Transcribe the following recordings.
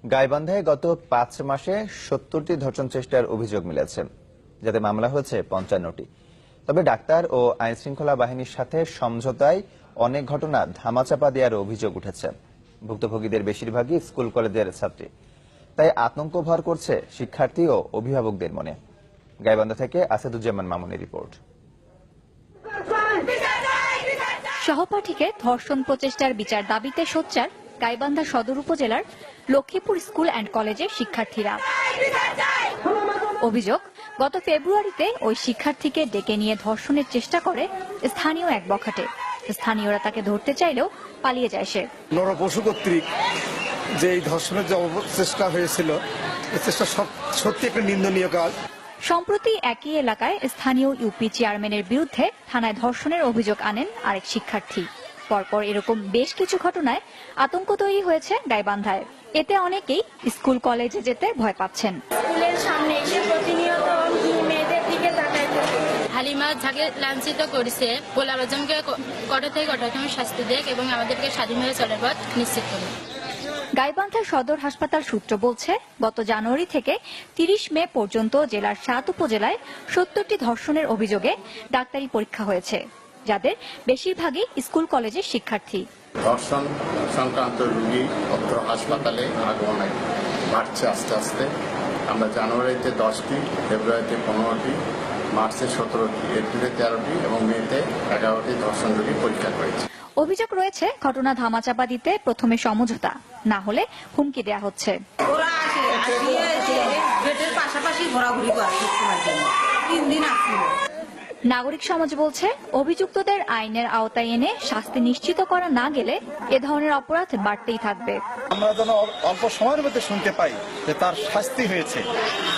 গাইবান্ধায় গত ৫ মাসে ৭০টি ধর্ষণ চেষ্টার অভিযোগ মিলেছে, যাতে মামলা হয়েছে ৫৫টি। তবে ডাক্তার ও আইনশৃঙ্খলা বাহিনীর সাথে সমঝোতায় অনেক ঘটনা ধামাচাপা দেওয়ার অভিযোগ উঠেছে। ভুক্তভোগীদের বেশিরভাগই স্কুল কলেজের ছাত্রী, তাই আতঙ্ক ভর করছে শিক্ষার্থী ও অভিভাবকদের মনে। গাইবান্ধা থেকে আসাদুজ্জামান মামুনের রিপোর্ট। সহপাঠীকে ধর্ষণ প্রচেষ্টার বিচার দাবিতে সোচ্চার গাইবান্ধা সদর উপজেলার লক্ষ্মীপুর স্কুল অ্যান্ড কলেজের শিক্ষার্থীরা। অভিযোগ, গত ফেব্রুয়ারিতে ওই শিক্ষার্থীকে ডেকে নিয়ে ধর্ষণের চেষ্টা করে স্থানীয় এক বখাটে। স্থানীয়রা তাকে ধরতে চাইলেও পালিয়ে যায় সে। নরপশু কর্তৃক যে এই ধর্ষণের যে চেষ্টা হয়েছিল, এই চেষ্টা সত্যি একটা নিন্দনীয় কাজ। সম্প্রতি একই এলাকায় স্থানীয় ইউপি চেয়ারম্যানের বিরুদ্ধে থানায় ধর্ষণের অভিযোগ আনেন আরেক শিক্ষার্থী। পরপর এরকম বেশ কিছু ঘটনায় আতঙ্ক তৈরি হয়েছে গাইবান্ধায়। এতে অনেকেই স্কুল কলেজে যেতে ভয় পাচ্ছেন। স্কুলের সামনে এসে প্রতিনিয়ত মেয়েদের দিকে তাকায় থাকে। হালিমা যাকে লাঞ্ছিত করেছে গোলাবাজমকে কঠোর থেকে কঠোরতম শাস্তি দেখ এবং আমাদেরকে স্বাধীনভাবে চলার পথ নিশ্চিত করুন। গাইবান্ধা সদর হাসপাতাল সূত্র বলছে, গত জানুয়ারি থেকে ৩০ মে পর্যন্ত জেলার ৭ উপজেলায় ৭০টি ধর্ষণের অভিযোগে ডাক্তারি পরীক্ষা হয়েছে, যাদের বেশিরভাগই স্কুল কলেজের শিক্ষার্থী। ধর্ষণ সংক্রান্ত রোগী অত্র হাসপাতালে আগমন বাড়ছে আস্তে আস্তে। আমরা জানুয়ারিতে 10টি, ফেব্রুয়ারিতে 15টি, মার্চে 17টি, এপ্রিলে 13টি এবং মেতে 11টি ধর্ষণ রোগী পরীক্ষা করেছি। অভিযোগ রয়েছে, ঘটনা ধামাচাপা দিতে প্রথমে সমঝোতা, না হলে হুমকি দেয়া হচ্ছে। ওরা আসে গেটের পাশাপাশি ঘোরাঘুরি করে 3 দিন আসছিল। নাগরিক সমাজ বলছে, অভিযুক্তদের আইনের আওতায় এনে শাস্তি নিশ্চিত করা না গেলে এ ধরনের অপরাধ বাড়তেই থাকবে। আমরা যেন অল্প সময়ের মধ্যে শুনতে পাই যে তার শাস্তি হয়েছে,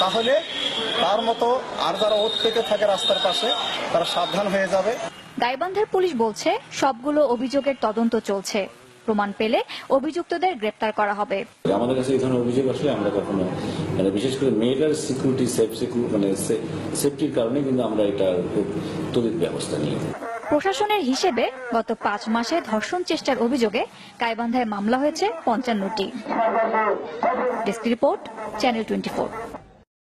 তাহলে তার মতো আর যারা ওত পেতে থাকে রাস্তার পাশে তারা সাবধান হয়ে যাবে। গাইবান্ধার পুলিশ বলছে, সবগুলো অভিযোগের তদন্ত চলছে। প্রমাণ পেলে অভিযুক্তদের গ্রেপ্তার করা হবে। আমাদের কাছে এই ধরনের অভিযোগ আসলে আমরা কখনো বিশেষ করে মেয়েটার সিকিউরিটি সেফটির কারণে কিন্তু আমরা এটা খুব তড়িৎ ব্যবস্থা নিই। প্রশাসনের হিসেবে গত ৫ মাসে ধর্ষণ চেষ্টার অভিযোগে গাইবান্ধায় মামলা হয়েছে ৫৫টি। Desk report, channel 24।